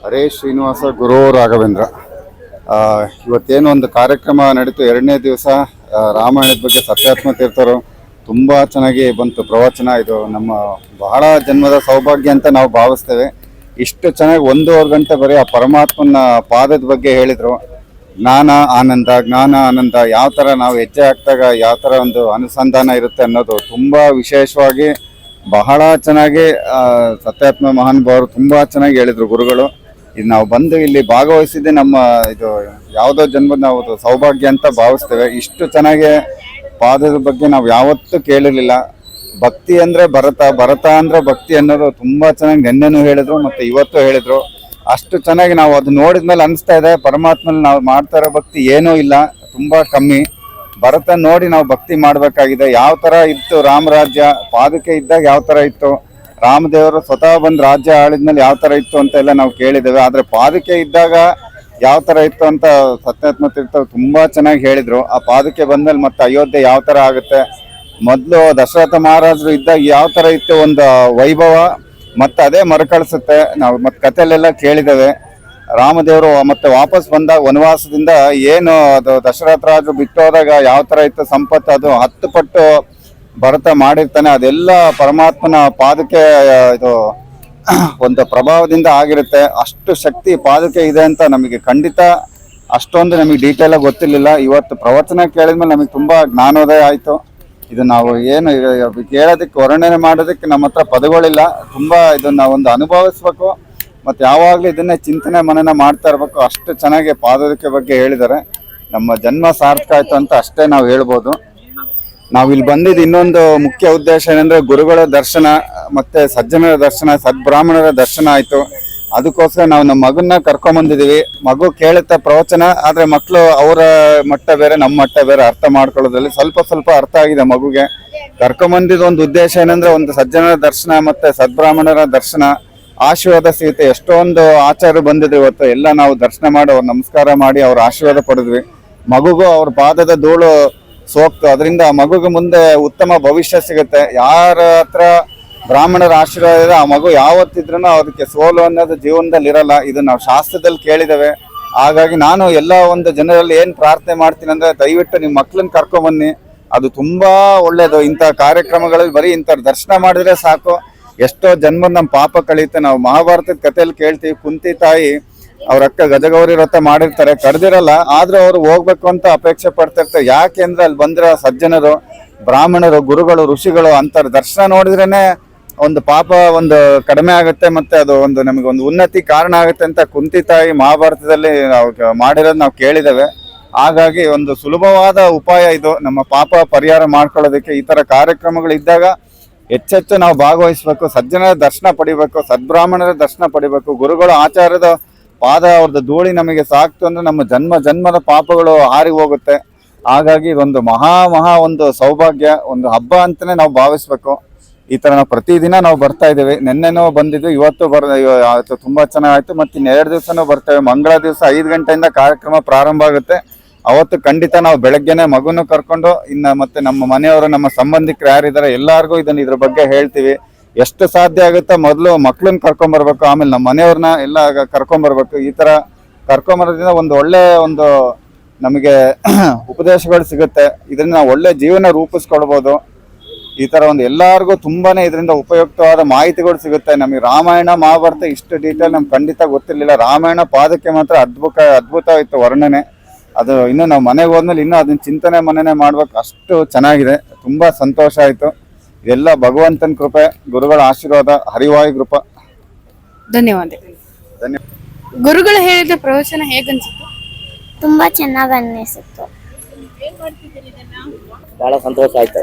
ಹರೇ ಶ್ರೀನಿವಾಸ ಗುರು ರಾಘವೇಂದ್ರ. ಇವತ್ತೇನು ಒಂದು ಕಾರ್ಯಕ್ರಮ ನಡೀತು, ಎರಡನೇ ದಿವಸ ರಾಮಾಯಣದ ಬಗ್ಗೆ ಸತ್ಯಾತ್ಮ ತೀರ್ಥರು ತುಂಬ ಚೆನ್ನಾಗಿ ಬಂತು ಪ್ರವಚನ. ಇದು ನಮ್ಮ ಬಹಳ ಜನ್ಮದ ಸೌಭಾಗ್ಯ ಅಂತ ನಾವು ಭಾವಿಸ್ತೇವೆ. ಇಷ್ಟು ಚೆನ್ನಾಗಿ 1.5 ಗಂಟೆ ಬರೀ ಆ ಪರಮಾತ್ಮನ ಪಾದದ ಬಗ್ಗೆ ಹೇಳಿದರು. ಜ್ಞಾನ ಆನಂದ ಯಾವ ಥರ ನಾವು ಹೆಜ್ಜೆ ಹಾಕ್ದಾಗ ಯಾವ ಥರ ಒಂದು ಅನುಸಂಧಾನ ಇರುತ್ತೆ ಅನ್ನೋದು ತುಂಬ ವಿಶೇಷವಾಗಿ ಬಹಳ ಚೆನ್ನಾಗಿ ಸತ್ಯಾತ್ಮ ಮಹಾನುಭಾವರು ತುಂಬ ಚೆನ್ನಾಗಿ ಹೇಳಿದರು ಗುರುಗಳು. ಇದು ನಾವು ಬಂದು ಇಲ್ಲಿ ಭಾಗವಹಿಸಿದ್ದೆ ನಮ್ಮ ಇದು ಯಾವುದೋ ಜನ್ಮದ ನಾವು ಸೌಭಾಗ್ಯ ಅಂತ ಭಾವಿಸ್ತೇವೆ. ಇಷ್ಟು ಚೆನ್ನಾಗಿ ಪಾದದ ಬಗ್ಗೆ ನಾವು ಯಾವತ್ತೂ ಕೇಳಿರಲಿಲ್ಲ. ಭಕ್ತಿ ಅಂದರೆ ಭರತ ಅಂದರೆ ಭಕ್ತಿ ಅನ್ನೋದು ತುಂಬ ಚೆನ್ನಾಗಿ ನೆನ್ನೆನೂ ಹೇಳಿದ್ರು ಮತ್ತು ಇವತ್ತು ಹೇಳಿದರು. ಅಷ್ಟು ಚೆನ್ನಾಗಿ ನಾವು ಅದು ನೋಡಿದ್ಮೇಲೆ ಅನಿಸ್ತಾ ಇದೆ, ಪರಮಾತ್ಮನಲ್ಲಿ ನಾವು ಮಾಡ್ತಾ ಇರೋ ಭಕ್ತಿ ಏನೂ ಇಲ್ಲ, ತುಂಬ ಕಮ್ಮಿ. ಭರತ ನೋಡಿ ನಾವು ಭಕ್ತಿ ಮಾಡಬೇಕಾಗಿದೆ. ಯಾವ ಥರ ಇತ್ತು ರಾಮರಾಜ್ಯ, ಪಾದುಕೆ ಇದ್ದಾಗ ಯಾವ ಥರ ಇತ್ತು, ರಾಮದೇವರು ಸ್ವತಃ ಬಂದು ರಾಜ್ಯ ಆಳಿದ್ಮೇಲೆ ಯಾವ ಥರ ಇತ್ತು ಅಂತ ಎಲ್ಲ ನಾವು ಕೇಳಿದ್ದೇವೆ. ಆದರೆ ಪಾದುಕೆ ಇದ್ದಾಗ ಯಾವ ಥರ ಇತ್ತು ಅಂತ ಸತ್ಯಾತ್ಮ ತೀರ್ಥ ತುಂಬ ಚೆನ್ನಾಗಿ ಹೇಳಿದರು. ಆ ಪಾದುಕೆ ಬಂದಲ್ಲಿ ಮತ್ತೆ ಅಯೋಧ್ಯೆ ಯಾವ ಥರ ಆಗುತ್ತೆ, ಮೊದಲು ದಶರಥ ಮಹಾರಾಜರು ಇದ್ದಾಗ ಯಾವ ಥರ ಇತ್ತು ಒಂದು ವೈಭವ, ಮತ್ತೆ ಅದೇ ಮರುಕಳಿಸುತ್ತೆ. ನಾವು ಮತ್ತೆ ಕಥೆಯಲ್ಲೆಲ್ಲ ಕೇಳಿದ್ದೇವೆ. ರಾಮದೇವರು ಮತ್ತೆ ವಾಪಸ್ ಬಂದಾಗ ವನವಾಸದಿಂದ ಏನು ಅದು ದಶರಥ ರಾಜರು ಬಿಟ್ಟು ಹೋದಾಗ ಯಾವ ಥರ ಇತ್ತು ಸಂಪತ್ತು, ಅದು 10 ಪಟ್ಟು ಭರತ ಮಾಡಿರ್ತಾನೆ. ಅದೆಲ್ಲ ಪರಮಾತ್ಮನ ಪಾದಕ್ಕೆ ಇದು ಒಂದು ಪ್ರಭಾವದಿಂದ ಆಗಿರುತ್ತೆ. ಅಷ್ಟು ಶಕ್ತಿ ಪಾದಕ್ಕೆ ಇದೆ ಅಂತ ನಮಗೆ ಖಂಡಿತ ಅಷ್ಟೊಂದು ನಮಗೆ ಡೀಟೇಲಾಗಿ ಗೊತ್ತಿರಲಿಲ್ಲ. ಇವತ್ತು ಪ್ರವಚನ ಕೇಳಿದ್ಮೇಲೆ ನಮಗೆ ತುಂಬ ಜ್ಞಾನೋದಯ ಆಯಿತು. ಇದು ನಾವು ಏನು ಕೇಳೋದಕ್ಕೆ ವರ್ಣನೆ ಮಾಡೋದಕ್ಕೆ ನಮ್ಮ ಹತ್ರ ಪದಗಳಿಲ್ಲ. ತುಂಬ ಇದನ್ನು ನಾವು ಒಂದು ಅನುಭವಿಸ್ಬೇಕು ಮತ್ತು ಯಾವಾಗಲೂ ಇದನ್ನೇ ಚಿಂತನೆ ಮನನ ಮಾಡ್ತಾ ಇರಬೇಕು. ಅಷ್ಟು ಚೆನ್ನಾಗಿ ಪಾದೋದಕ್ಕೆ ಬಗ್ಗೆ ಹೇಳಿದ್ದಾರೆ. ನಮ್ಮ ಜನ್ಮ ಸಾರ್ಥಕ ಆಯಿತು ಅಂತ ಅಷ್ಟೇ ನಾವು ಹೇಳ್ಬೋದು. ನಾವು ಇಲ್ಲಿ ಬಂದಿದ್ದು ಇನ್ನೊಂದು ಮುಖ್ಯ ಉದ್ದೇಶ ಏನಂದರೆ ಗುರುಗಳ ದರ್ಶನ ಮತ್ತು ಸಜ್ಜನರ ದರ್ಶನ, ಸದ್ಬ್ರಾಹ್ಮಣರ ದರ್ಶನ ಆಯಿತು. ಅದಕ್ಕೋಸ್ಕರ ನಾವು ನಮ್ಮ ಮಗನ್ನ ಕರ್ಕೊಂಬಂದಿದ್ದೀವಿ. ಮಗು ಕೇಳುತ್ತೆ ಪ್ರವಚನ, ಆದರೆ ಮಕ್ಕಳು ಅವರ ಮಟ್ಟ ಬೇರೆ ನಮ್ಮ ಮಟ್ಟ ಬೇರೆ, ಅರ್ಥ ಮಾಡ್ಕೊಳ್ಳೋದ್ರಲ್ಲಿ ಸ್ವಲ್ಪ ಅರ್ಥ ಆಗಿದೆ ಮಗುಗೆ. ಕರ್ಕೊಂಬಂದಿದ್ದು ಒಂದು ಉದ್ದೇಶ ಏನಂದರೆ ಒಂದು ಸಜ್ಜನರ ದರ್ಶನ ಮತ್ತು ಸದ್ಬ್ರಾಹ್ಮಣರ ದರ್ಶನ, ಆಶೀರ್ವಾದ ಸಿಗುತ್ತೆ. ಎಷ್ಟೊಂದು ಆಚಾರ್ಯರು ಬಂದಿದ್ರು ಇವತ್ತು, ಎಲ್ಲ ನಾವು ದರ್ಶನ ಮಾಡಿ ಅವ್ರ ನಮಸ್ಕಾರ ಮಾಡಿ ಅವ್ರ ಆಶೀರ್ವಾದ ಪಡೆದ್ವಿ. ಮಗುಗೂ ಅವ್ರ ಪಾದದ ಧೂಳು ಸೋಕ್ತು, ಅದರಿಂದ ಆ ಮಗುಗೆ ಮುಂದೆ ಉತ್ತಮ ಭವಿಷ್ಯ ಸಿಗುತ್ತೆ. ಯಾರ ಹತ್ರ ಬ್ರಾಹ್ಮಣರ ಆಶೀರ್ವಾದ ಇದೆ ಆ ಮಗು ಯಾವತ್ತಿದ್ರೂ ಅದಕ್ಕೆ ಸೋಲು ಅನ್ನೋದು ಜೀವನದಲ್ಲಿ ಇರಲ್ಲ. ಇದು ನಾವು ಶಾಸ್ತ್ರದಲ್ಲಿ ಕೇಳಿದ್ದೇವೆ. ಹಾಗಾಗಿ ನಾನು ಎಲ್ಲ ಒಂದು ಜನರಲ್ಲಿ ಏನು ಪ್ರಾರ್ಥನೆ ಮಾಡ್ತೀನಿ ಅಂದರೆ, ದಯವಿಟ್ಟು ನಿಮ್ಮ ಮಕ್ಕಳನ್ನ ಕರ್ಕೊಂಬನ್ನಿ. ಅದು ತುಂಬ ಒಳ್ಳೆಯದು. ಇಂಥ ಕಾರ್ಯಕ್ರಮಗಳಲ್ಲಿ ಬರೀ ಇಂಥ ದರ್ಶನ ಮಾಡಿದ್ರೆ ಸಾಕು, ಎಷ್ಟೋ ಜನ್ಮದ ನಮ್ಮ ಪಾಪ ಕಳೀತೆ. ನಾವು ಮಹಾಭಾರತದ ಕಥೆಯಲ್ಲಿ ಕೇಳ್ತೀವಿ, ಕುಂತಿ ತಾಯಿ ಅವ್ರ ಅಕ್ಕ ಗಜಗೌರಿ ವ್ರತ ಮಾಡಿರ್ತಾರೆ, ಕರೆದಿರಲ್ಲ, ಆದ್ರೂ ಅವ್ರು ಹೋಗ್ಬೇಕು ಅಂತ ಅಪೇಕ್ಷೆ ಪಡ್ತಿರ್ತಾರೆ. ಯಾಕೆ ಅಂದ್ರೆ ಅಲ್ಲಿ ಬಂದಿರೋ ಸಜ್ಜನರು, ಬ್ರಾಹ್ಮಣರು, ಗುರುಗಳು, ಋಷಿಗಳು ಅಂತರ ದರ್ಶನ ನೋಡಿದ್ರೇನೆ ಒಂದು ಪಾಪ ಒಂದು ಕಡಿಮೆ ಆಗುತ್ತೆ, ಮತ್ತೆ ಅದು ಒಂದು ನಮಗೆ ಒಂದು ಉನ್ನತಿ ಕಾರಣ ಆಗುತ್ತೆ ಅಂತ ಕುಂತಿ ತಾಯಿ ಮಹಾಭಾರತದಲ್ಲಿ ನಾವು ಮಾಡಿರೋದು ನಾವು ಕೇಳಿದ್ದೇವೆ. ಹಾಗಾಗಿ ಒಂದು ಸುಲಭವಾದ ಉಪಾಯ ಇದು ನಮ್ಮ ಪಾಪ ಪರಿಹಾರ ಮಾಡ್ಕೊಳ್ಳೋದಕ್ಕೆ. ಈ ಥರ ಕಾರ್ಯಕ್ರಮಗಳಿದ್ದಾಗ ಹೆಚ್ಚೆಚ್ಚು ನಾವು ಭಾಗವಹಿಸ್ಬೇಕು, ಸಜ್ಜನರ ದರ್ಶನ ಪಡಿಬೇಕು, ಸದ್ಬ್ರಾಹ್ಮಣರ ದರ್ಶನ ಪಡಿಬೇಕು. ಗುರುಗಳು ಆಚಾರ್ಯದ ಪಾದ ಅವ್ರದ್ದು ಧೂಳಿ ನಮಗೆ ಸಾಕ್ತು ಅಂದ್ರೆ ನಮ್ಮ ಜನ್ಮದ ಪಾಪಗಳು ಹಾರಿ ಹೋಗುತ್ತೆ. ಹಾಗಾಗಿ ಇದೊಂದು ಮಹಾ ಒಂದು ಸೌಭಾಗ್ಯ, ಒಂದು ಹಬ್ಬ ಅಂತಲೇ ನಾವು ಭಾವಿಸ್ಬೇಕು. ಈ ಥರ ನಾವು ಪ್ರತಿದಿನ ನಾವು ಬರ್ತಾ ಇದ್ದೀವಿ. ನಿನ್ನೆನೂ ಬಂದಿದ್ವಿ, ಇವತ್ತು ತುಂಬ ಚೆನ್ನಾಗಾಯ್ತು. ಮತ್ತು ಇನ್ನು 2 ದಿವಸನೂ ಬರ್ತೇವೆ. ಮಂಗಳ ದಿವಸ 5 ಗಂಟೆಯಿಂದ ಕಾರ್ಯಕ್ರಮ ಪ್ರಾರಂಭ ಆಗುತ್ತೆ. ಅವತ್ತು ಖಂಡಿತ ನಾವು ಬೆಳಗ್ಗೆನೆ ಮಗುನು ಕರ್ಕೊಂಡು ಮತ್ತೆ ನಮ್ಮ ಮನೆಯವರು, ನಮ್ಮ ಸಂಬಂಧಿಕರು ಯಾರಿದ್ದಾರೆ ಎಲ್ಲರಿಗೂ ಇದ್ರ ಬಗ್ಗೆ ಹೇಳ್ತೀವಿ. ಎಷ್ಟು ಸಾಧ್ಯ ಆಗುತ್ತೋ ಮೊದಲು ಮಕ್ಕಳನ್ನ ಕರ್ಕೊಂಬರ್ಬೇಕು, ಆಮೇಲೆ ನಮ್ಮ ಮನೆಯವ್ರನ್ನ ಎಲ್ಲ ಕರ್ಕೊಂಬರ್ಬೇಕು. ಈ ಥರ ಕರ್ಕೊಂಬರೋದ್ರಿಂದ ಒಂದು ಒಳ್ಳೆ ಒಂದು ನಮಗೆ ಉಪದೇಶಗಳು ಸಿಗುತ್ತೆ. ಇದರಿಂದ ನಾವು ಒಳ್ಳೆ ಜೀವನ ರೂಪಿಸ್ಕೊಳ್ಬೋದು. ಈ ಥರ ಒಂದು ಎಲ್ಲರಿಗೂ ತುಂಬಾ ಇದರಿಂದ ಉಪಯುಕ್ತವಾದ ಮಾಹಿತಿಗಳು ಸಿಗುತ್ತೆ. ನಮಗೆ ರಾಮಾಯಣ ಮಹಾಭಾರತ ಇಷ್ಟು ಡೀಟೇಲ್ ನಮ್ಗೆ ಖಂಡಿತ ಗೊತ್ತಿರಲಿಲ್ಲ. ರಾಮಾಯಣ ಪಾದಕ್ಕೆ ಮಾತ್ರ ಅದ್ಭುತವಾಗಿತ್ತು ವರ್ಣನೆ. ಅದು ಇನ್ನೂ ನಾವು ಮನೆಗೆ ಹೋದ್ಮೇಲೆ ಇನ್ನೂ ಅದನ್ನ ಚಿಂತನೆ ಮನನೆ ಮಾಡ್ಬೇಕು, ಅಷ್ಟು ಚೆನ್ನಾಗಿದೆ. ತುಂಬ ಸಂತೋಷ ಆಯಿತು. ಇದೆಲ್ಲ ಭಗವಂತನ ಕೃಪೆ, ಗುರುಗಳ ಆಶೀರ್ವಾದ, ಹರಿವಾಯು ಕೃಪಾ. ಧನ್ಯವಾದ. ಗುರುಗಳು ಹೇಳಿದ ಪ್ರವಚನ ಹೇಗನ್ಸಿತ್ತು? ತುಂಬಾ ಚೆನ್ನಾಗಿ ಅನ್ನಿಸಿತ್ತು. ಬಹಳ ಸಂತೋಷ ಆಯ್ತು.